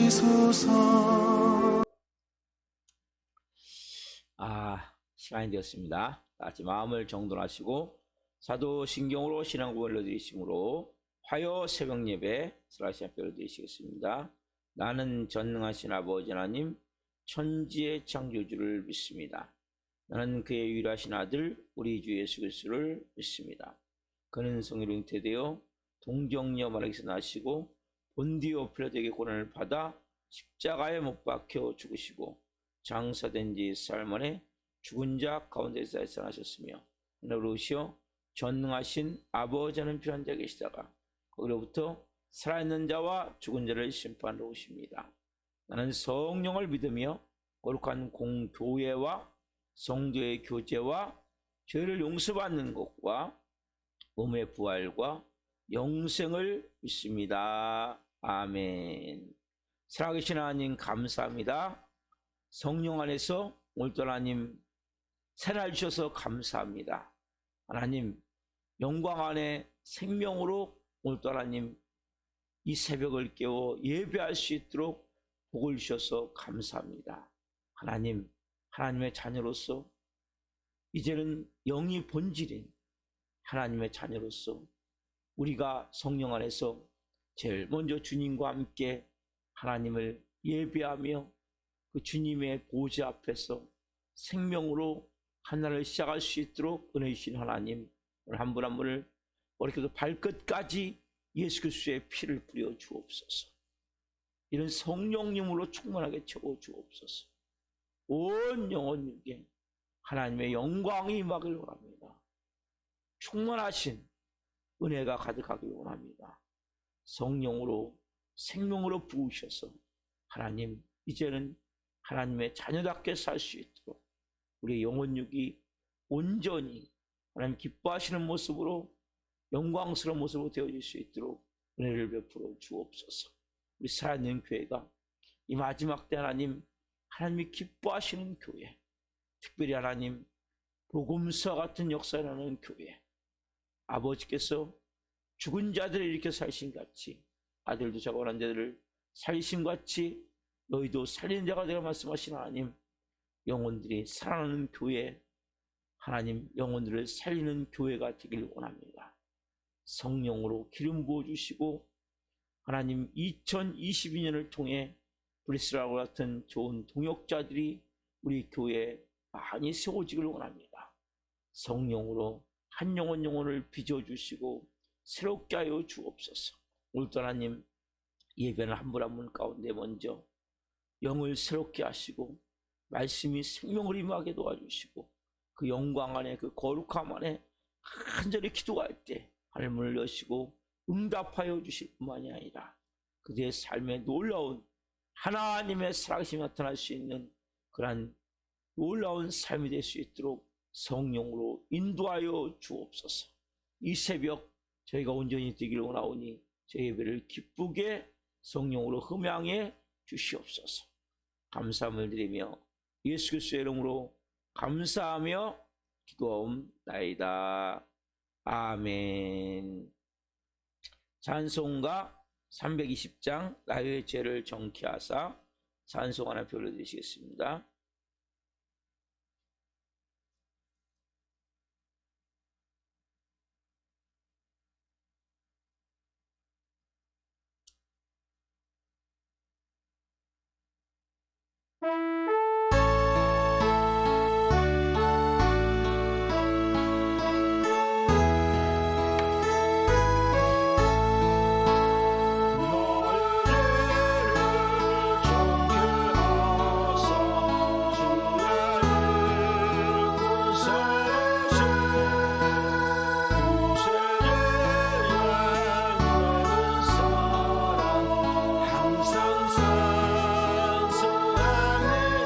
주시소서. 시간이 되었습니다. 같이 마음을 정돈하시고 사도신경으로 신앙 고백을 드리심으로 화요 새벽 예배 슬라시 합배를 드리시겠습니다. 나는 전능하신 아버지 하나님 천지의 창조주를 믿습니다. 나는 그의 유일하신 아들 우리 주 예수 그리스도를 믿습니다. 그는 성령으로 잉태되어 동정녀 마리아에게서 나시고 본디오 필라토에게 고난을 받아 십자가에 못 박혀 죽으시고 장사된 지 사흘 만에 죽은 자 가운데서 살아나셨으며 하늘로 오시어 전능하신 아버지 하나님 편 앉아 계시다가 거기로부터 살아있는 자와 죽은 자를 심판하러 오십니다. 나는 성령을 믿으며 거룩한 공교회와 성도의 교제와 죄를 용서받는 것과 몸의 부활과 영생을 믿습니다. 아멘. 살아계신 하나님 감사합니다. 성령 안에서 오늘도 하나님 새날 주셔서 감사합니다. 하나님 영광 안에 생명으로 오늘도 하나님 이 새벽을 깨워 예배할 수 있도록 복을 주셔서 감사합니다. 하나님, 하나님의 자녀로서 이제는 영이 본질인 하나님의 자녀로서 우리가 성령 안에서 제일 먼저 주님과 함께 하나님을 예배하며 그 주님의 보좌 앞에서 생명으로 하나를 시작할 수 있도록 은혜 주신 하나님, 오늘 한 분 한 분을 머리부터 발끝까지 예수 그리스도의 피를 뿌려 주옵소서. 이런 성령님으로 충만하게 채워 주옵소서. 온 영혼 중에 하나님의 영광이 임하길 원합니다. 충만하신 은혜가 가득하길 원합니다. 성령으로 생명으로 부으셔서 하나님 이제는 하나님의 자녀답게 살 수 있도록 우리의 영혼육이 온전히 하나님 기뻐하시는 모습으로 영광스러운 모습으로 되어질 수 있도록 은혜를 베풀어 주옵소서. 우리 살아있는 교회가 이 마지막 때 하나님이 기뻐하시는 교회, 특별히 하나님 복음서 같은 역사를 하는 교회, 아버지께서 죽은 자들을 일으켜 살신 같이 아들도 자고난 자들을 살리신 같이 너희도 살리는 자가 되라 말씀하신 하나님, 영혼들이 살아나는 교회, 하나님 영혼들을 살리는 교회가 되길 원합니다. 성령으로 기름 부어주시고 하나님 2022년을 통해 브리스라고 같은 좋은 동역자들이 우리 교회에 많이 세워지길 원합니다. 성령으로 한 영혼을 빚어주시고 새롭게 하여 주옵소서. 오늘도 하나님 예배는 한 분 한 분 가운데 먼저 영을 새롭게 하시고 말씀이 생명을 임하게 도와주시고 그 영광 안에 그 거룩함 안에 간절히 기도할 때 하늘문을 여시고 응답하여 주실 뿐만이 아니라 그들의 삶에 놀라운 하나님의 살아계심이 나타날 수 있는 그러한 놀라운 삶이 될 수 있도록 성령으로 인도하여 주옵소서. 이 새벽 저희가 온전히 되기를 원하오니 저희 예배를 기쁘게 성령으로 흠양해 주시옵소서. 감사함을 드리며 예수 그리스도의 이름으로 감사하며 기도하옵나이다. 아멘. 찬송가 320장 나의 죄를 정케하사 찬송 하나 불러드리시겠습니다. 항상 산소하네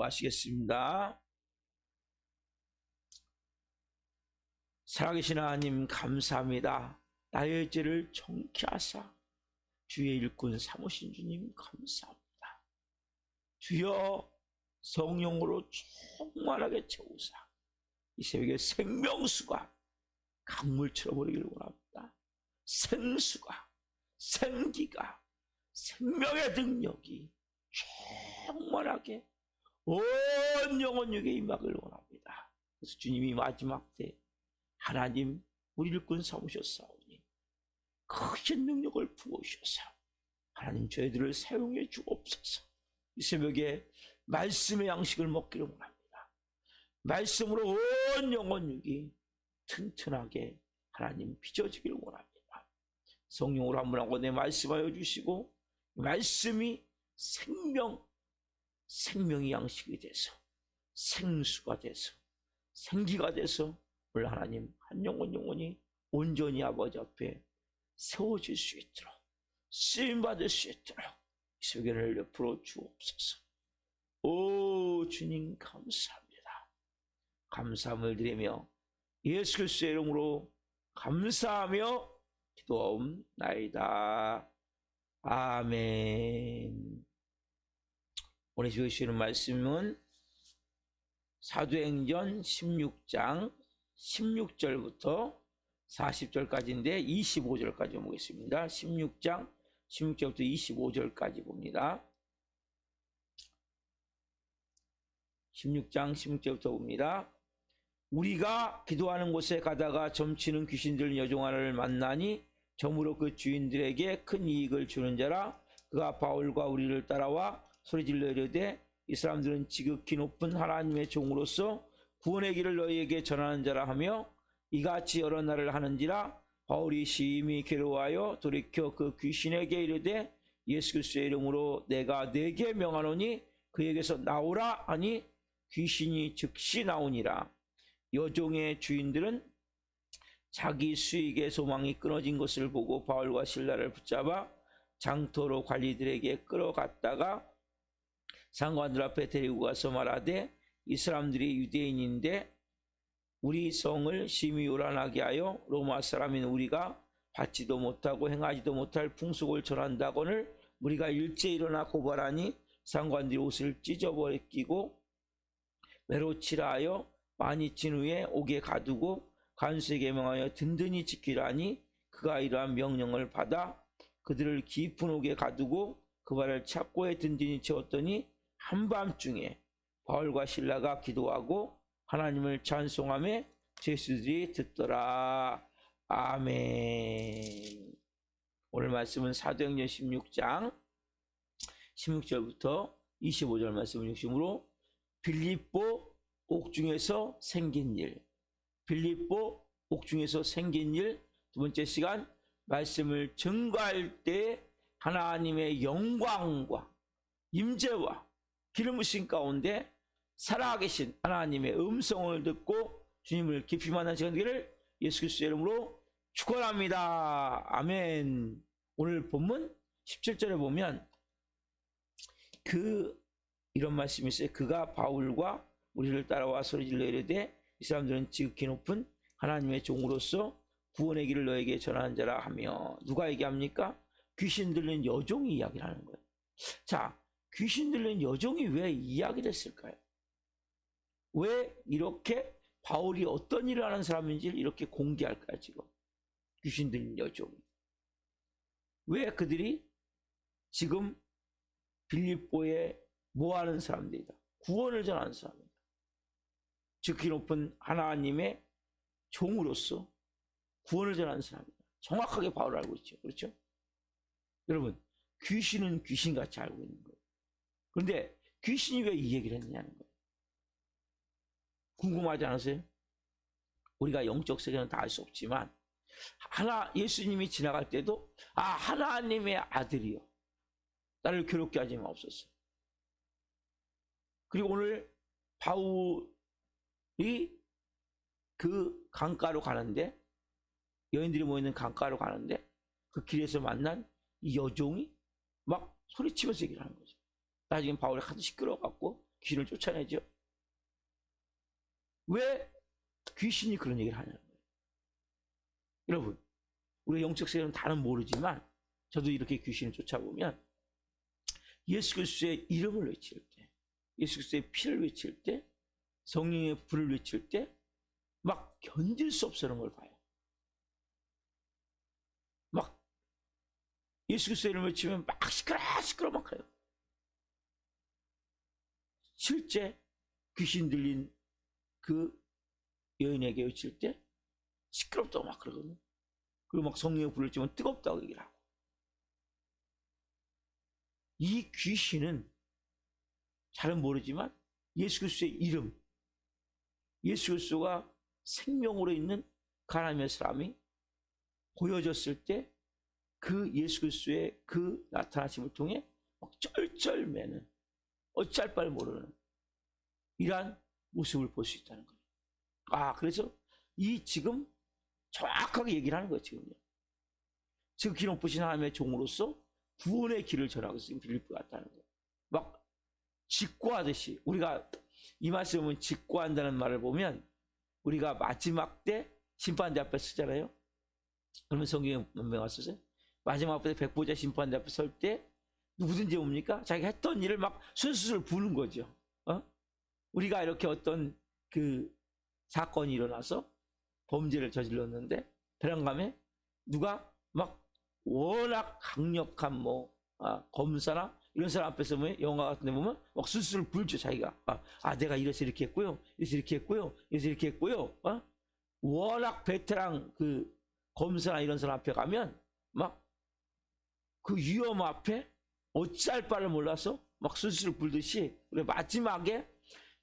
기도하시겠습니다. 살아계신 하나님 감사합니다. 나의 죄를 정케하사 주의 일꾼 삼으신 주님 감사합니다. 주여 성령으로 충만하게 채우사 이 새벽에 생명수가 강물처럼 흐르기를 원합니다. 생수가, 생기가, 생명의 능력이 충만하게 온 영혼 육에 임하기를 원합니다. 그래서 주님이 마지막 때 하나님 우리 일꾼 삼으셨사오니 크신 능력을 부어주셔서 하나님 저희들을 사용해 주옵소서. 이 새벽에 말씀의 양식을 먹기를 원합니다. 말씀으로 온 영혼 육이 튼튼하게 하나님 빚어지기를 원합니다. 성령으로 한 분 하고 내 말씀하여 주시고 말씀이 생명이 양식이 돼서 생수가 돼서 생기가 돼서 오늘 하나님 한 영혼이 온전히 아버지 앞에 세워질 수 있도록 쓰임받을 수 있도록 이 세계를 옆으로 주옵소서. 오 주님 감사합니다. 감사함을 드리며 예수 그리스도의 이름으로 감사하며 기도하옵나이다. 아멘. 오늘 주시는 말씀은 사도행전 16장 16절부터 40절까지인데 25절까지 보겠습니다. 16장 16절부터 25절까지 봅니다. 16장 16절부터 봅니다. 우리가 기도하는 곳에 가다가 점치는 귀신들 여종하나를 만나니 점으로 그 주인들에게 큰 이익을 주는 자라. 그가 바울과 우리를 따라와 소리질러 이르되 이 사람들은 지극히 높은 하나님의 종으로서 구원의 길을 너희에게 전하는 자라 하며 이같이 여러 날을 하는지라. 바울이 심히 괴로워하여 돌이켜 그 귀신에게 이르되 예수 그리스도의 이름으로 내가 네게 명하노니 그에게서 나오라 하니 귀신이 즉시 나오니라. 여종의 주인들은 자기 수익의 소망이 끊어진 것을 보고 바울과 실라를 붙잡아 장터로 관리들에게 끌어갔다가 상관들 앞에 데리고 가서 말하되 이 사람들이 유대인인데 우리 성을 심히 요란하게 하여 로마 사람인 우리가 받지도 못하고 행하지도 못할 풍속을 전한다거늘 우리가 일제 일어나 고발하니 상관들이 옷을 찢어버리고 매로치라 하여 많이 친 후에 옥에 가두고 간수에게 명하여 든든히 지키라 하니 그가 이러한 명령을 받아 그들을 깊은 옥에 가두고 그 발을 착고에 든든히 채웠더니 한밤중에 바울과 실라가 기도하고 하나님을 찬송하며 죄수들이 듣더라. 아멘. 오늘 말씀은 사도행전 16장 16절부터 25절 말씀을 중심으로 빌립보 옥중에서 생긴 일, 빌립보 옥중에서 생긴 일, 두 번째 시간 말씀을 증거할 때 하나님의 영광과 임재와 기름 부으심 가운데 살아계신 하나님의 음성을 듣고 주님을 깊이 만난 시간 되기를 예수 그리스도의 이름으로 축원합니다. 아멘. 오늘 본문 17절에 보면 이런 말씀이 있어요. 그가 바울과 우리를 따라와 소리질러 이르되 이 사람들은 지극히 높은 하나님의 종으로서 구원의 길을 너에게 전하는 자라 하며, 누가 얘기합니까? 귀신 들린 여종이 이야기를 하는 거예요. 자, 귀신 들린 여종이 왜 이야기를 했을까요? 왜 이렇게 바울이 어떤 일을 하는 사람인지를 이렇게 공개할까요? 지금 귀신 들린 여종이 왜 그들이 지금 빌립보에 뭐하는 사람들이다? 구원을 전하는 사람이다. 지극히 높은 하나님의 종으로서 구원을 전하는 사람이다. 정확하게 바울을 알고 있죠. 그렇죠? 여러분, 귀신은 귀신같이 알고 있는 거예요. 그런데 귀신이 왜 이 얘기를 했냐는 거예요. 궁금하지 않으세요? 우리가 영적 세계는 다 알 수 없지만 예수님이 지나갈 때도 하나님의 아들이요, 나를 괴롭게 하지 마옵소서. 그리고 오늘 바울이 그 강가로 가는데, 여인들이 모이는 강가로 가는데 그 길에서 만난 이 여종이 막 소리치면서 얘기를 하는 거죠. 나중에 바울이 하도 시끄러워갖고 귀신을 쫓아내죠. 왜 귀신이 그런 얘기를 하냐는 거예요. 여러분, 우리 영적 세계는 다는 모르지만 저도 이렇게 귀신을 쫓아보면 예수 그리스도의 이름을 외칠 때, 예수 그리스도의 피를 외칠 때, 성령의 불을 외칠 때 막 견딜 수 없는 걸 봐요. 막 예수 그리스도의 이름을 외치면 막 시끄러 막 해요. 실제 귀신 들린 그 여인에게 외칠 때 시끄럽다고 막 그러거든요. 그리고 막 성령의 불을 쬐면 뜨겁다고 얘기를 하고. 이 귀신은 잘은 모르지만 예수 그리스도의 이름, 예수 그리스도가 생명으로 있는 하나님의 사람이 보여졌을 때 그 예수 그리스도의 그 나타나심을 통해 막 쩔쩔매는, 어찌할 바를 모르는 이러한 모습을 볼 수 있다는 거예요. 그래서 지금 정확하게 얘기를 하는 거예요. 지금요. 지극히 높으신 하나님의 종으로서 구원의 길을 전하고 있으면 빌립보 같다는 거예요. 막 직구하듯이, 우리가 이 말씀은 직구한다는 말을 보면 우리가 마지막 때 심판대 앞에 쓰잖아요. 그러면 성경에 몇명 쓰세요? 마지막 앞에 백보자 심판대 앞에 설 때 누구든지 뭡니까? 자기가 했던 일을 막 술술 부는 거죠. 우리가 이렇게 어떤 그 사건이 일어나서 범죄를 저질렀는데 배란감에 누가 막 워낙 강력한 검사나 이런 사람 앞에서 영화 같은 데 보면 막 술술 불죠. 자기가 내가 이래서 이렇게 했고요, 이래서 이렇게 했고요, 이래서 이렇게 했고요. 워낙 베테랑 그 검사나 이런 사람 앞에 가면 막 그 위험 앞에 어찌할 바를 몰라서 막 술술 불듯이, 그래 마지막에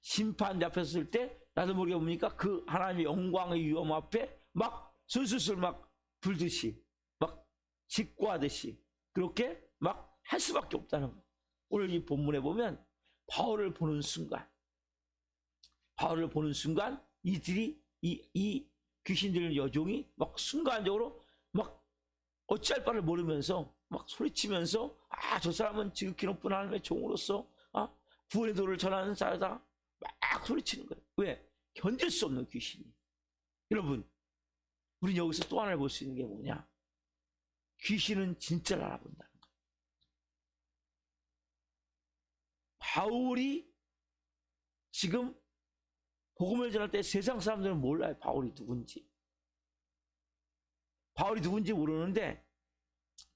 심판대 앞에 섰을 때 나도 모르게 뭡니까? 그 하나님의 영광의 위험 앞에 막 술술술 막 불듯이, 막 직구하듯이 그렇게 막 할 수밖에 없다는 거예요. 오늘 이 본문에 보면 바울을 보는 순간 이들이 이 귀신 들린 여종이 막 순간적으로 막 어찌할 바를 모르면서 막 소리치면서 저 사람은 지극히 높은 하나님의 종으로서 구원의 도를 전하는 자다 막 소리치는 거예요. 왜? 견딜 수 없는 귀신이. 여러분, 우리는 여기서 또 하나를 볼 수 있는 게 뭐냐? 귀신은 진짜를 알아본다는 거예요. 바울이 지금 복음을 전할 때 세상 사람들은 몰라요. 바울이 누군지. 바울이 누군지 모르는데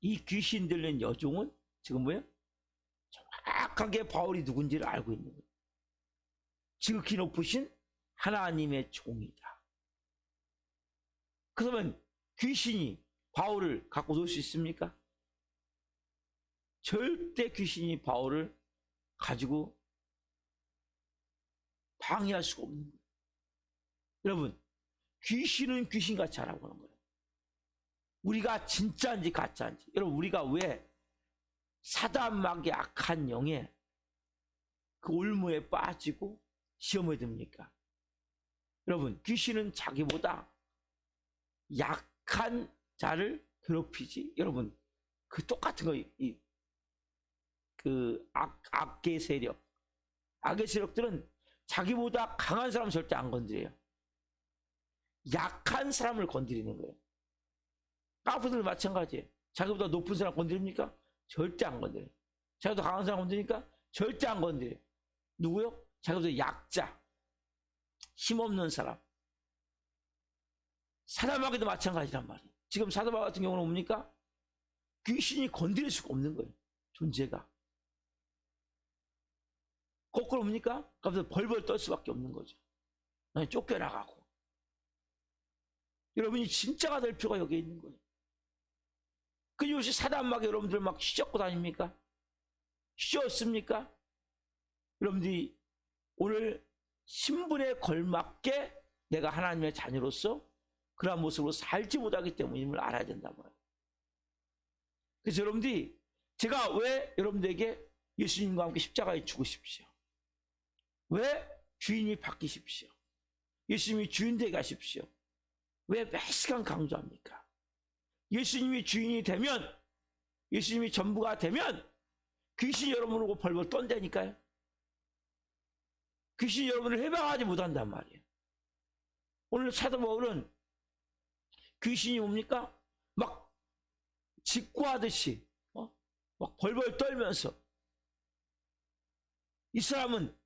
이 귀신 들린 여종은 지금 뭐예요? 정확하게 바울이 누군지를 알고 있는 거예요. 지극히 높으신 하나님의 종이다. 그러면 귀신이 바울을 갖고 놀 수 있습니까? 절대 귀신이 바울을 가지고 방해할 수가 없는 거예요. 여러분, 귀신은 귀신같이 하라고 하는 거예요. 우리가 진짜인지 가짜인지. 여러분, 우리가 왜 사단마귀의 악한 영에 그 올무에 빠지고 시험에 듭니까? 여러분, 귀신은 자기보다 약한 자를 괴롭히지. 여러분, 그 똑같은 거, 악의 세력, 악의 세력들은 자기보다 강한 사람 절대 안 건드려요. 약한 사람을 건드리는 거예요. 까부들 마찬가지예요. 자기보다 높은 사람 건드립니까? 절대 안 건드려요. 자기보다 강한 사람 건드리니까 절대 안 건드려요. 누구요? 자기보다 약자, 힘없는 사람. 사단마귀도 마찬가지란 말이에요. 지금 사단마귀 같은 경우는 뭡니까? 귀신이 건드릴 수가 없는 거예요. 존재가. 거꾸로 뭡니까? 그래서 벌벌 떨 수밖에 없는 거죠. 쫓겨나가고. 여러분이 진짜가 될 필요가 여기에 있는 거예요. 끊임없이 사단마귀 여러분들 막 휘젓고 다닙니까? 휘저었습니까? 여러분들이 오늘 신분에 걸맞게 내가 하나님의 자녀로서 그러한 모습으로 살지 못하기 때문임을 알아야 된단 말이에요. 그래서 여러분들이 제가 왜 여러분들에게 예수님과 함께 십자가에 죽으십시오. 왜 주인이 바뀌십시오. 예수님이 주인 되게 하십시오. 왜 매 시간 강조합니까? 예수님이 주인이 되면, 예수님이 전부가 되면 귀신이 여러분을 보고 벌벌 떤다니까요. 귀신이 여러분을 해방하지 못한단 말이에요. 오늘 사도 바울은 귀신이 뭡니까? 막 직구하듯이 막 벌벌 떨면서 이 사람은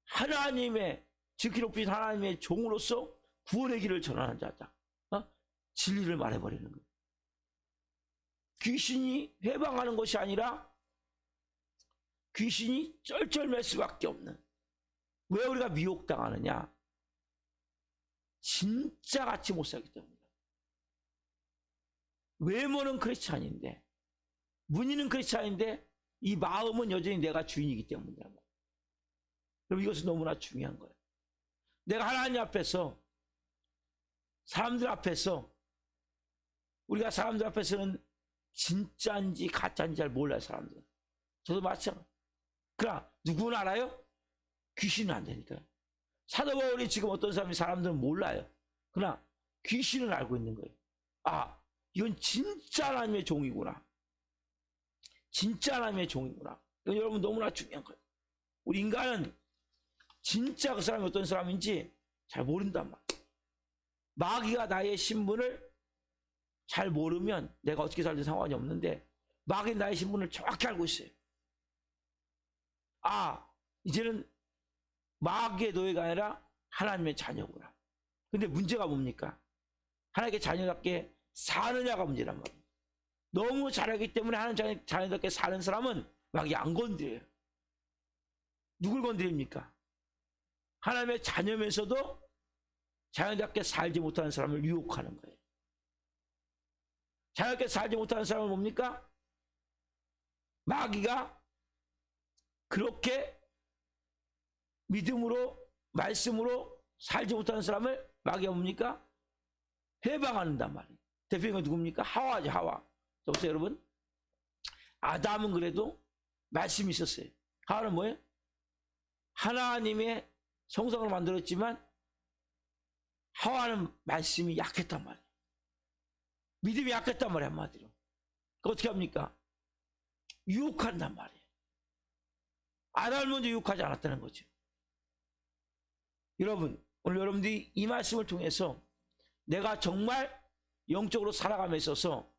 하나님의 지극히 높으신 하나님의 종으로서 구원의 길을 전하는 자다. 진리를 말해버리는 거예요. 귀신이 해방하는 것이 아니라 귀신이 쩔쩔맬 수밖에 없는. 왜 우리가 미혹당하느냐? 진짜 같이 못 살기 때문에. 외모는 크리스찬인데, 문의는 크리스찬인데 이 마음은 여전히 내가 주인이기 때문이다. 그럼 이것은 너무나 중요한 거예요. 내가 하나님 앞에서, 사람들 앞에서, 우리가 사람들 앞에서는 진짜인지 가짜인지 잘 몰라요, 사람들은. 저도 마찬가지. 그러나 누구는 알아요? 귀신은 안 되니까요. 사도 바울이 지금 어떤 사람이 사람들은 몰라요. 그러나 귀신은 알고 있는 거예요. 아, 이건 진짜 하나님의 종이구나. 진짜 하나님의 종이구나. 이건 여러분 너무나 중요한 거예요. 우리 인간은 진짜 그 사람이 어떤 사람인지 잘 모른단 말이에요. 마귀가 나의 신분을 잘 모르면 내가 어떻게 살든 상관이 없는데, 마귀는 나의 신분을 정확히 알고 있어요. 아, 이제는 마귀의 노예가 아니라 하나님의 자녀구나. 근데 문제가 뭡니까? 하나님의 자녀답게 사느냐가 문제란 말이에요. 너무 잘하기 때문에 하나님의 자녀답게 사는 사람은 마귀 안 건드려요. 누굴 건드립니까? 하나님의 자녀면서도 자녀답게 살지 못하는 사람을 유혹하는 거예요. 자녀답게 살지 못하는 사람은 뭡니까? 마귀가 그렇게 믿음으로, 말씀으로 살지 못하는 사람을 마귀가 뭡니까? 해방한단 말이에요. 대표가 누굽니까? 하와죠, 하와. 보세요, 여러분. 아담은 그래도 말씀이 있었어요. 하와는 뭐예요? 하나님의 성상으로 만들었지만 하와는 말씀이 약했단 말이에요. 믿음이 약했단 말이에요, 한마디로. 어떻게 합니까? 유혹한단 말이에요. 아담을 먼저 유혹하지 않았다는 거죠. 여러분, 오늘 여러분들이 이 말씀을 통해서 내가 정말 영적으로 살아감에 있어서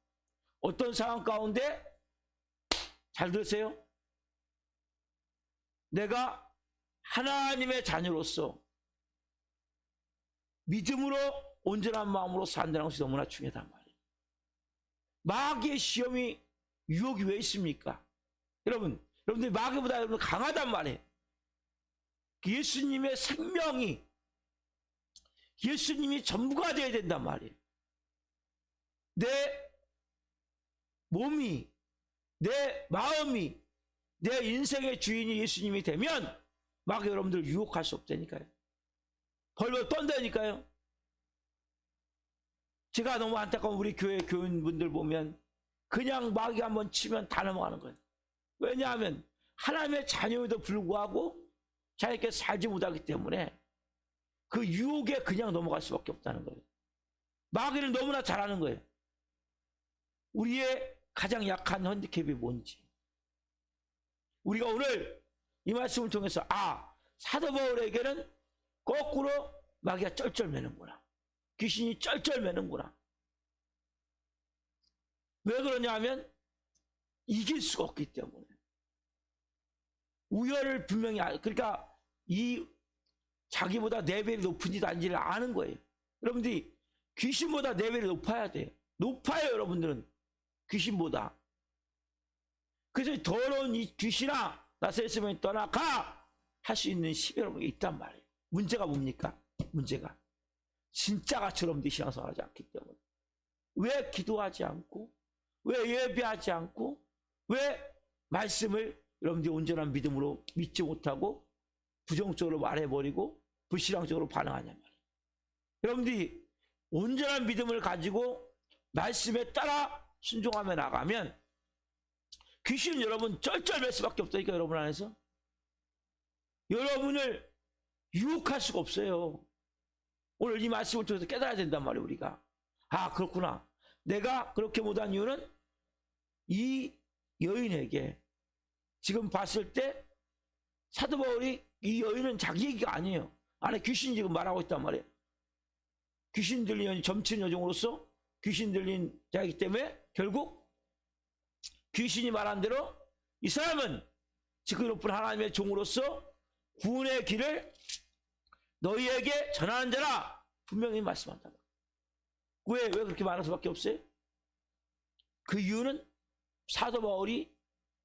어떤 상황 가운데, 잘 들으세요, 내가 하나님의 자녀로서 믿음으로 온전한 마음으로 산다는 것이 너무나 중요하단 말이에요. 마귀의 시험이 유혹이 왜 있습니까? 여러분들 마귀보다 여러분 강하단 말이에요. 예수님의 생명이, 예수님이 전부가 되어야 된단 말이에요. 내 몸이, 내 마음이, 내 인생의 주인이 예수님이 되면 마귀 여러분들 유혹할 수 없다니까요. 벌벌 떤다니까요. 제가 너무 안타까운 우리 교회 교인분들 보면 그냥 마귀 한번 치면 다 넘어가는 거예요. 왜냐하면 하나님의 자녀에도 불구하고 자기께 살지 못하기 때문에 그 유혹에 그냥 넘어갈 수밖에 없다는 거예요. 마귀는 너무나 잘하는 거예요. 우리의 가장 약한 핸디캡이 뭔지. 우리가 오늘 이 말씀을 통해서 사도 바울에게는 거꾸로 마귀가 쩔쩔매는구나. 귀신이 쩔쩔매는구나. 왜 그러냐 하면 이길 수가 없기 때문에. 우열을 분명히, 그러니까 이 자기보다 레벨이 높은지 낮은지를 아는 거예요. 여러분들이 귀신보다 레벨이 높아야 돼요. 높아요, 여러분들은. 귀신보다. 그래서 더러운 이 귀신아, 나사렛에서 떠나가! 할 수 있는 힘이 여러분에게 있단 말이에요. 문제가 뭡니까? 문제가. 진짜같이 여러분들이 신앙생활하지 않기 때문에. 왜 기도하지 않고, 왜 예배하지 않고, 왜 말씀을 여러분들이 온전한 믿음으로 믿지 못하고 부정적으로 말해버리고 불신앙적으로 반응하냔 말이에요. 여러분들이 온전한 믿음을 가지고 말씀에 따라 순종하며 나가면 귀신은 여러분 쩔쩔맬 수밖에 없다니까. 여러분 안에서 여러분을 유혹할 수가 없어요. 오늘 이 말씀을 통해서 깨달아야 된단 말이에요. 우리가 그렇구나, 내가 그렇게 못한 이유는 이 여인에게 지금 봤을 때 사도 바울이 이 여인은 자기 얘기가 아니에요. 안에 귀신이 지금 말하고 있단 말이에요. 귀신 들린 점치는 여종으로서 귀신 들린 자이기 때문에 결국 귀신이 말한 대로 이 사람은 지극히 높은 하나님의 종으로서 구원의 길을 너희에게 전하는 자라 분명히 말씀한다. 왜 그렇게 말할 수밖에 없어요? 그 이유는 사도 바울이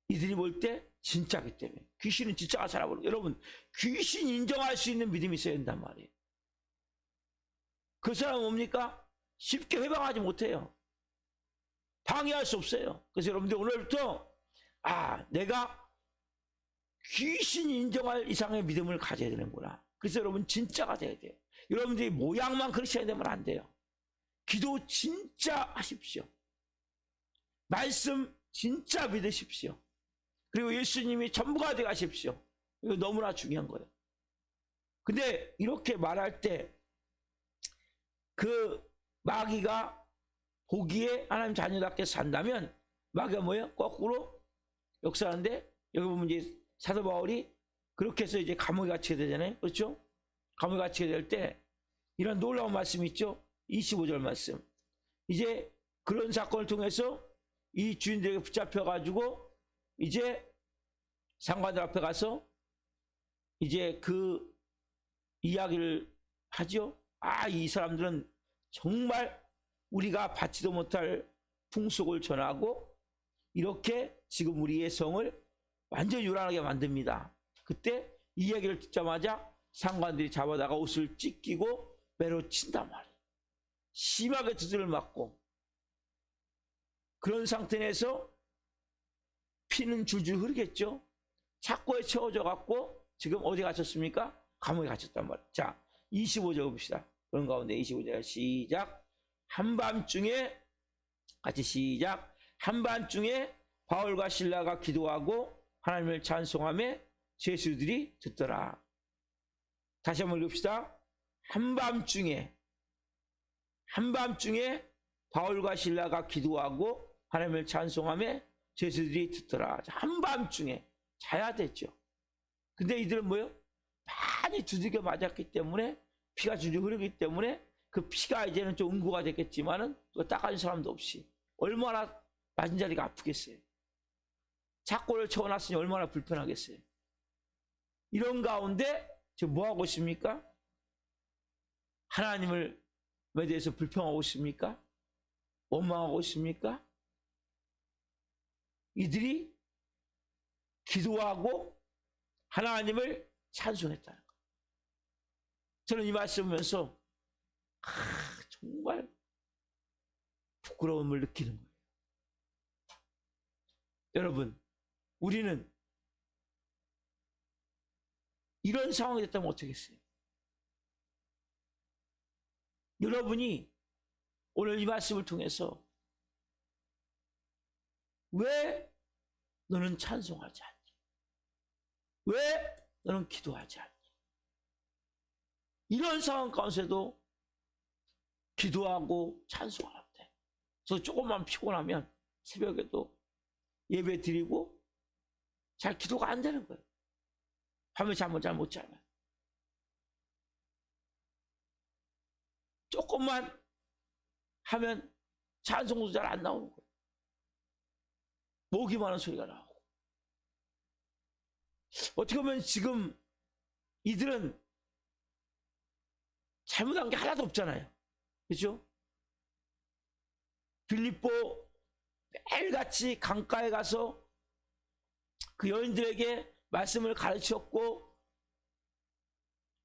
이들이 볼 때 진짜기 때문에. 귀신은 진짜가 살아버려요. 여러분, 귀신 인정할 수 있는 믿음이 있어야 된단 말이에요. 그 사람은 뭡니까? 쉽게 회방하지 못해요. 방해할 수 없어요. 그래서 여러분들 오늘부터 내가 귀신 인정할 이상의 믿음을 가져야 되는구나. 그래서 여러분 진짜가 돼야 돼요. 여러분들이 모양만 그렇게 해야 되면 안 돼요. 기도 진짜 하십시오. 말씀 진짜 믿으십시오. 그리고 예수님이 전부가 되어 가십시오. 이거 너무나 중요한 거예요. 근데 이렇게 말할 때 그 마귀가 보기에 하나님 자녀답게 산다면 마귀가 뭐예요? 거꾸로 역사하는데, 여기 보면 이제 사도 바울이 그렇게 해서 이제 감옥에 갇히게 되잖아요. 그렇죠? 감옥에 갇히게 될 때 이런 놀라운 말씀이 있죠. 25절 말씀. 이제 그런 사건을 통해서 이 주인들에게 붙잡혀 가지고 이제 상관들 앞에 가서 이제 그 이야기를 하죠. 이 사람들은 정말 우리가 받지도 못할 풍속을 전하고 이렇게 지금 우리의 성을 완전히 요란하게 만듭니다. 그때 이 얘기를 듣자마자 상관들이 잡아다가 옷을 찢기고 매로 친단 말이에요. 심하게 두들을 맞고, 그런 상태 내에서 피는 줄줄 흐르겠죠. 착고에 채워져 갖고 지금 어디 갇혔습니까? 감옥에 갇혔단 말이에요. 자, 25절 봅시다. 그런 가운데 25절 시작. 한밤중에, 같이 시작. 한밤중에 바울과 실라가 기도하고 하나님을 찬송하며 죄수들이 듣더라. 다시 한번 읽읍시다. 한밤중에 바울과 실라가 기도하고 하나님을 찬송하며 죄수들이 듣더라. 한밤중에 자야 됐죠. 근데 이들은 뭐예요? 많이 두들겨 맞았기 때문에, 피가 줄줄 흐르기 때문에 그 피가 이제는 좀 응고가 됐겠지만은 그거 닦아준 사람도 없이 얼마나 맞은 자리가 아프겠어요. 착고를 채워놨으니 얼마나 불편하겠어요. 이런 가운데 지금 뭐 하고 있습니까? 하나님을 대해서 불평하고 있습니까? 원망하고 있습니까? 이들이 기도하고 하나님을 찬송했다는 거예요. 저는 이 말씀 보면서 정말 부끄러움을 느끼는 거예요. 여러분, 우리는 이런 상황이 됐다면 어떻게 했어요? 여러분이 오늘 이 말씀을 통해서 왜 너는 찬송하지 않니? 왜 너는 기도하지 않니? 이런 상황 가운데서도 기도하고 찬송하는데, 그래서 조금만 피곤하면 새벽에도 예배 드리고 잘 기도가 안 되는 거예요. 밤에 잠을 잘 못 자면. 조금만 하면 찬송도 잘 안 나오는 거예요. 목이 마는 소리가 나오고. 어떻게 보면 지금 이들은 잘못한 게 하나도 없잖아요. 그렇죠? 빌립보 매일같이 강가에 가서 그 여인들에게 말씀을 가르쳤고,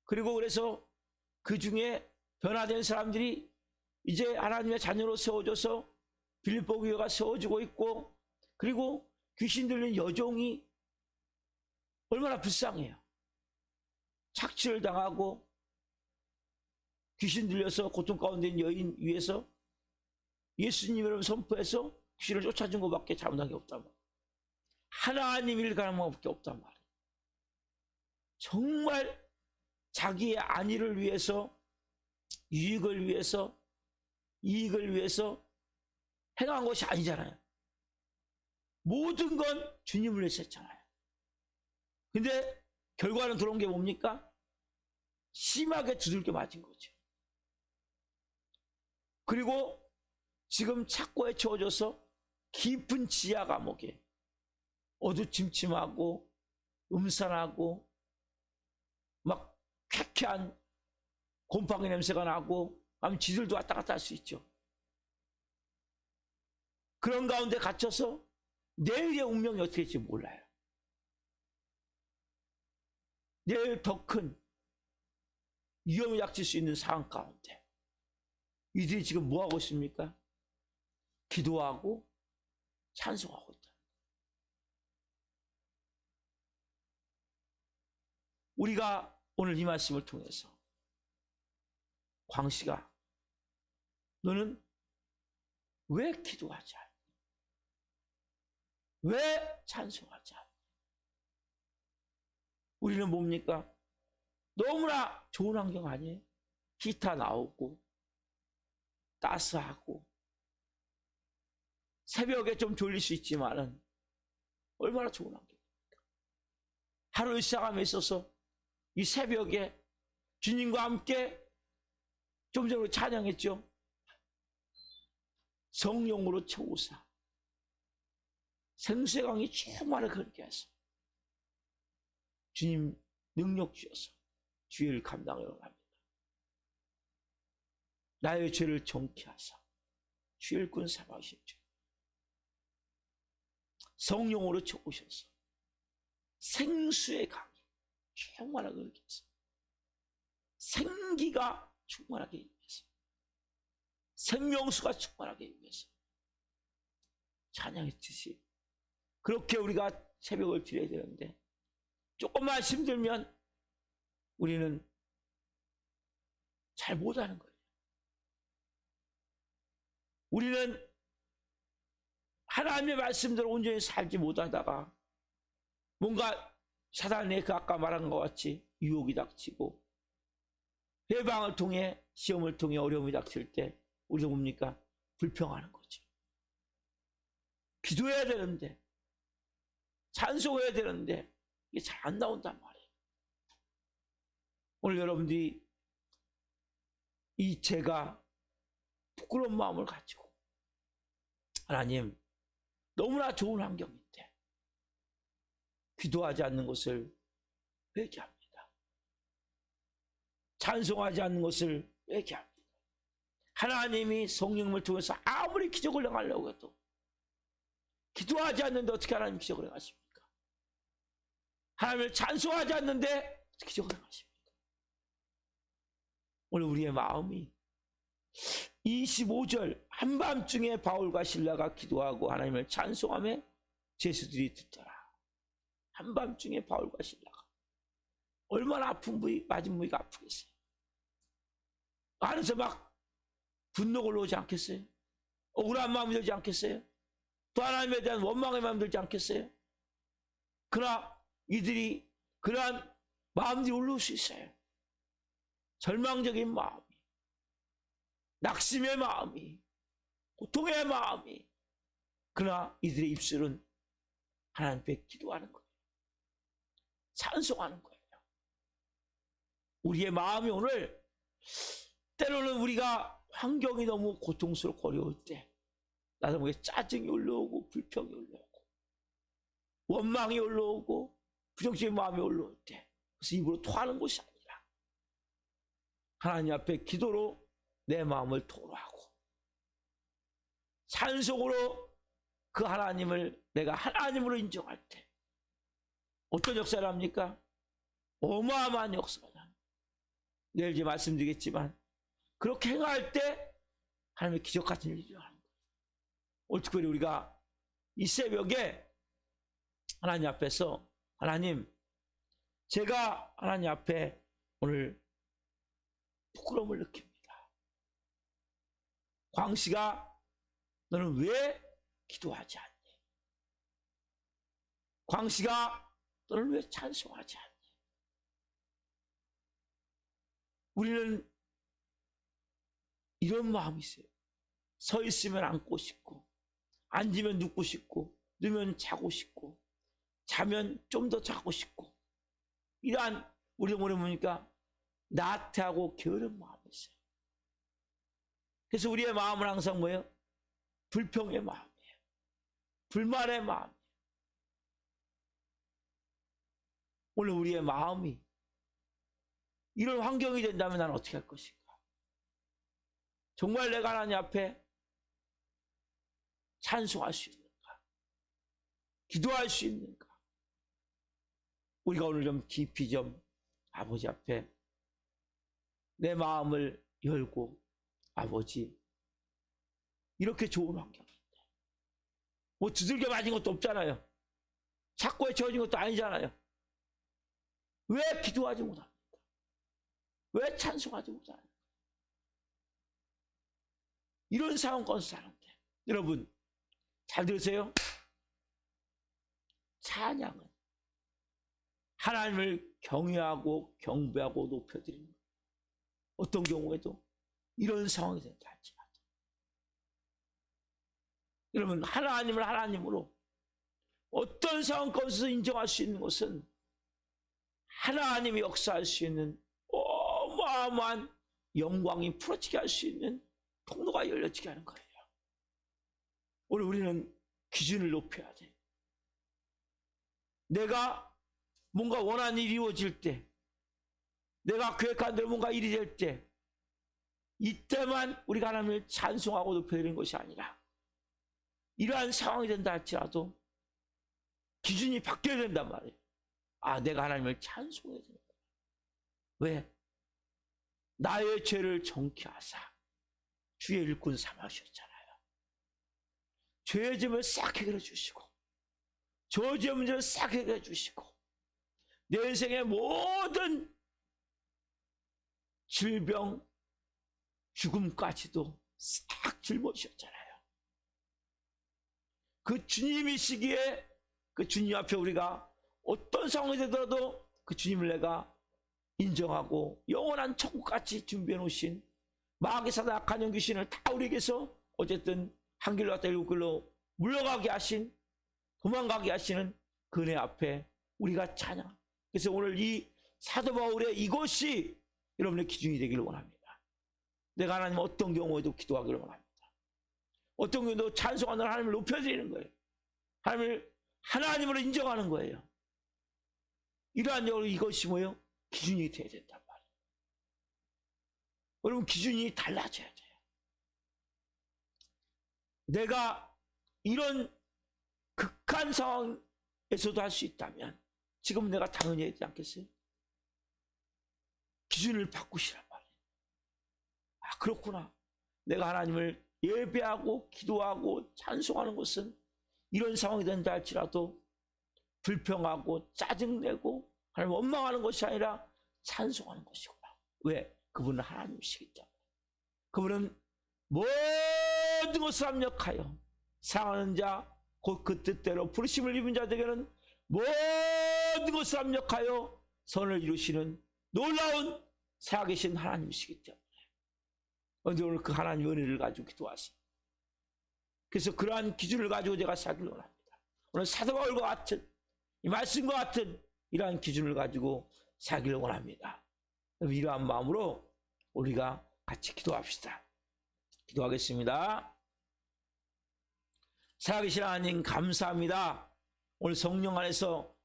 그리고 그래서 그 중에 변화된 사람들이 이제 하나님의 자녀로 세워져서 빌립보 교회가 세워지고 있고, 그리고 귀신 들린 여종이 얼마나 불쌍해요. 착취를 당하고 귀신 들려서 고통 가운데 있는 여인 위에서 예수님을 선포해서 귀신을 쫓아준 것밖에 잘못한 게 없단 말이에요. 하나님 일 가는 것밖에 없단 말이에요. 정말 자기의 안위를 위해서, 유익을 위해서, 이익을 위해서 행한 것이 아니잖아요. 모든 건 주님을 위해서 했잖아요. 근데 결과는 들어온 게 뭡니까? 심하게 두들겨 맞은 거죠. 그리고 지금 착고에 채워져서 깊은 지하 감옥에 어두침침하고 음산하고 막 쾌쾌한 곰팡이 냄새가 나고, 아니면 지들도 왔다 갔다 할 수 있죠. 그런 가운데 갇혀서 내일의 운명이 어떻게 될지 몰라요. 내일 더 큰 위험이 닥칠 수 있는 상황 가운데 이들이 지금 뭐 하고 있습니까? 기도하고 찬송하고 있다. 우리가 오늘 이 말씀을 통해서 광씨가 너는 왜 기도하지 않니? 왜 찬송하지 않니? 우리는 뭡니까? 너무나 좋은 환경 아니에요? 기타 나오고 따스하고 새벽에 좀 졸릴 수 있지만은 얼마나 좋은 환경입니까? 하루의 시작함에 있어서 이 새벽에 주님과 함께 좀 전에 찬양했죠. 성령으로 채우사 생수의 강이 충만하게 흐르게 해서 주님 능력 주셔서 주의를 감당하려고 합니다. 나의 죄를 정케 하사 주의 일꾼 삼으십시오. 성령으로 채우셔서 생수의 강이 충만하게 흐르게 해서 생기가 충만하게 위해서, 생명수가 충만하게 위해서 찬양했듯이 그렇게 우리가 새벽을 드려야 되는데, 조금만 힘들면 우리는 잘 못하는 거예요. 우리는 하나님의 말씀대로 온전히 살지 못하다가 뭔가 사단의 그 아까 말한 것 같이 유혹이 닥치고 해방을 통해, 시험을 통해 어려움이 닥칠 때 우리가 뭡니까? 불평하는 거죠. 기도해야 되는데, 찬송해야 되는데 이게 잘 안 나온단 말이에요. 오늘 여러분들이 이 제가 부끄러운 마음을 가지고 하나님, 너무나 좋은 환경인데 기도하지 않는 것을 회개합니다. 찬송하지 않는 것을 회개합니다. 하나님이 성령을 통해서 아무리 기적을 행하려고 해도 기도하지 않는데 어떻게 하나님 기적을 행하십니까? 하나님을 찬송하지 않는데 어떻게 기적을 행하십니까? 오늘 우리의 마음이 25절 한밤중에 바울과 실라가 기도하고 하나님을 찬송하며 제수들이 듣더라. 한밤중에 바울과 실라가 얼마나 아픈 부위, 맞은 부위가 아프겠어요. 안에서 막 분노가 올라오지 않겠어요? 억울한 마음이 들지 않겠어요? 또 하나님에 대한 원망의 마음이 들지 않겠어요? 그러나 이들이 그러한 마음들이 올라올 수 있어요. 절망적인 마음이, 낙심의 마음이, 고통의 마음이. 그러나 이들의 입술은 하나님께 기도하는 거예요. 찬송하는 거예요. 우리의 마음이 오늘 때로는 우리가 환경이 너무 고통스럽고 어려울 때 나도 모르게 짜증이 올라오고 불평이 올라오고 원망이 올라오고 부정적인 마음이 올라올 때 그래서 입으로 토하는 것이 아니라 하나님 앞에 기도로 내 마음을 토로하고 찬송으로 그 하나님을 내가 하나님으로 인정할 때 어떤 역사를 합니까? 어마어마한 역사가 납니다. 내일 이제 말씀드리겠지만 그렇게 행할 때 하나님의 기적 같은 일이 일어나는 거예요. 오늘 특별히 우리가 이 새벽에 하나님 앞에서 하나님, 제가 하나님 앞에 오늘 부끄러움을 느낍니다. 광씨가 너는 왜 기도하지 않니? 광씨가 너는 왜 찬송하지 않니? 우리는 이런 마음이 있어요. 서 있으면 앉고 싶고 앉으면 눕고 싶고 누우면 자고 싶고 자면 좀 더 자고 싶고 이러한 우리가 뭐라 보니까 나태하고 게으른 마음이 있어요. 그래서 우리의 마음은 항상 뭐예요? 불평의 마음이에요. 불만의 마음이에요. 오늘 우리의 마음이 이런 환경이 된다면 나는 어떻게 할 것인가? 정말 내가 하나님 앞에 찬송할 수 있는가? 기도할 수 있는가? 우리가 오늘 좀 깊이 좀 아버지 앞에 내 마음을 열고 아버지 이렇게 좋은 환경인데 뭐 두들겨 맞은 것도 없잖아요. 착고에 처해진 것도 아니잖아요. 왜 기도하지 못합니까? 왜 찬송하지 못합니까? 이런 상황 가운데 사는데 여러분 잘 들으세요. 찬양은 하나님을 경외하고 경배하고 높여드리는 것. 어떤 경우에도 이런 상황이 된다 할지라도 여러분 하나님을 하나님으로 어떤 상황 가운데서 인정할 수 있는 것은 하나님이 역사할 수 있는 어마어마한 영광이 풀어지게 할 수 있는 통로가 열려지게 하는 거예요. 오늘 우리는 기준을 높여야 돼. 내가 뭔가 원하는 일이 이루어질 때, 내가 계획한 대로 뭔가 일이 될 때, 이때만 우리가 하나님을 찬송하고 높여드리는 것이 아니라 이러한 상황이 된다 할지라도 기준이 바뀌어야 된단 말이에요. 아, 내가 하나님을 찬송해야 된다. 왜? 나의 죄를 정케하사 주의 일꾼 삼으셨잖아요. 죄의 짐을 싹 해결해 주시고 저주의 문제를 싹 해결해 주시고 내 인생의 모든 질병, 죽음까지도 싹 짊어지셨잖아요. 그 주님이시기에 그 주님 앞에 우리가 어떤 상황이 되더라도 그 주님을 내가 인정하고 영원한 천국같이 준비해 놓으신 마귀 사단 악한 영 귀신을 다 우리에게서 어쨌든 한 길로 갔다 일곱 길로 물러가게 하신 도망가게 하시는 그네 앞에 우리가 찬양. 그래서 오늘 이 사도 바울의 이것이 여러분의 기준이 되기를 원합니다. 내가 하나님 어떤 경우에도 기도하기를 원합니다. 어떤 경우에도 찬송하는 하나님을 높여드리는 거예요. 하나님을 하나님으로 인정하는 거예요. 이러한 이것이 뭐예요? 기준이 되어야 된단 말이에요. 여러분 기준이 달라져야 돼요. 내가 이런 극한 상황에서도 할 수 있다면 지금 내가 당연히 해야 되지 않겠어요? 기준을 바꾸시란 말이에요. 아, 그렇구나. 내가 하나님을 예배하고 기도하고 찬송하는 것은 이런 상황이 된다 할지라도 불평하고 짜증내고 하나님 원망하는 것이 아니라 찬송하는 것이구나. 왜? 그분은 하나님이시기 때문에. 그분은 모든 것을 합력하여 사랑하는 자 곧 그 뜻대로 부르심을 입은 자들에게는 모든 것을 합력하여 선을 이루시는 놀라운 살아계신 하나님이시기 때문에 오늘 그 하나님의 은혜를 가지고 기도하십니다. 그래서 그러한 기준을 가지고 제가 살기를 원합니다. 오늘 사도 바울과 같은 이 말씀과 같은 이러한 기준을 가지고 살기를 원합니다. 이러한 마음으로 우리가 같이 기도합시다. 기도하겠습니다. 살아계신 하나님 감사합니다. 오늘 성령 안에서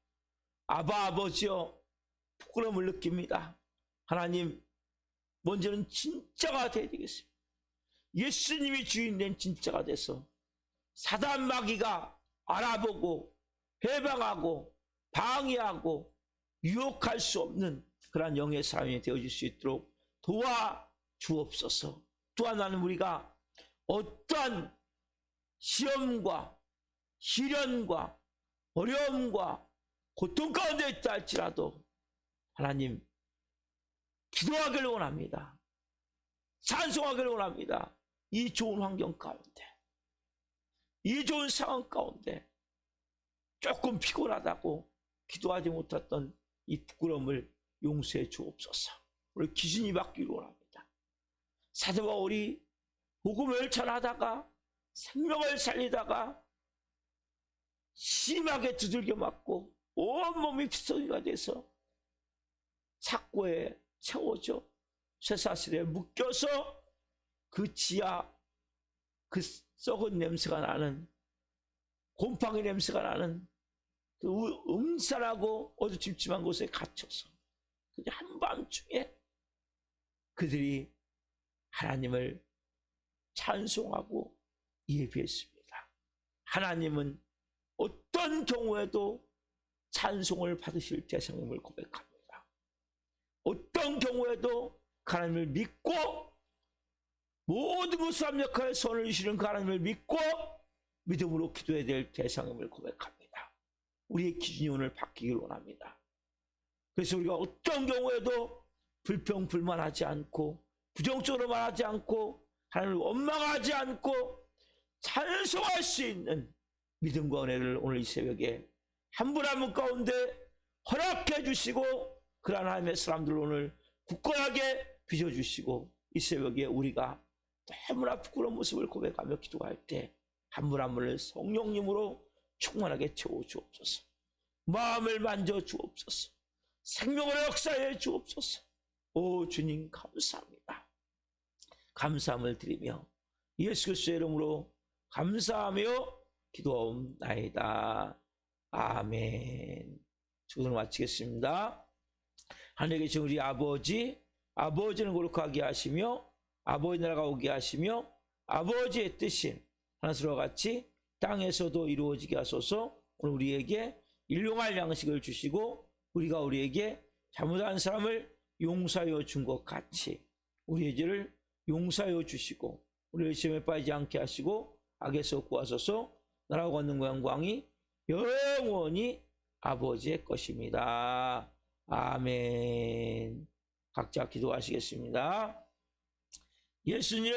아바 아버지여 부끄러움을 느낍니다. 하나님 먼저는 진짜가 되어야 되겠습니다. 예수님이 주인된 진짜가 돼서 사단 마귀가 알아보고 해방하고 방해하고 유혹할 수 없는 그러한 영의 사람이 되어질 수 있도록 도와주옵소서. 또한 나는 우리가 어떠한 시험과 시련과 어려움과 고통 가운데 있다 할지라도 하나님 기도하기를 원합니다. 찬송하기를 원합니다. 이 좋은 환경 가운데, 이 좋은 상황 가운데 조금 피곤하다고 기도하지 못했던 이 부끄러움을 용서해 주옵소서. 우리 기준이 바뀌기를 원합니다. 사도 바울이 복음을 전하다가 생명을 살리다가 심하게 두들겨 맞고 온몸이 피서기가 돼서 착고에 채워져 쇠사슬에 묶여서 그 지하 그 썩은 냄새가 나는 곰팡이 냄새가 나는 그 음산하고 어두침침한 곳에 갇혀서 한밤중에 그들이 하나님을 찬송하고 예배했습니다. 하나님은 어떤 경우에도 찬송을 받으실 대상임을 고백합니다. 어떤 경우에도 하나님을 믿고 모든 것을 합력하여 선을 이루시는 그 하나님을 믿고 믿음으로 기도해야 될 대상임을 고백합니다. 우리의 기준이 오늘 바뀌길 원합니다. 그래서 우리가 어떤 경우에도 불평 불만하지 않고 부정적으로 말하지 않고 하나님을 원망하지 않고 찬송할 수 있는 믿음과 은혜를 오늘 이 새벽에 한 분 한 분 가운데 허락해 주시고 그러한 하나님의 사람들 오늘 굳건하게 빚어주시고 이 새벽에 우리가 너무나 부끄러운 모습을 고백하며 기도할 때 한 분 한 분을 성령님으로 충만하게 채워주옵소서. 마음을 만져주옵소서. 생명을 역사해 주옵소서. 오 주님 감사합니다. 감사함을 드리며 예수 그리스도의 이름으로 감사하며 기도하옵나이다. 아멘. 기도를 마치겠습니다. 하늘에 계신 우리 아버지, 아버지는 거룩하게 하시며 아버지 나라가 오게 하시며 아버지의 뜻인 하늘과 같이 땅에서도 이루어지게 하소서. 오늘 우리에게 일용할 양식을 주시고 우리가 우리에게 잘못한 사람을 용서하여 준 것 같이 우리의 죄를 용서하여 주시고 우리를 시험에 빠지지 않게 하시고 악에서 구하소서. 나라와 권능과 영광이 영원히 아버지의 것입니다. 아멘. 각자 기도하시겠습니다. 예수님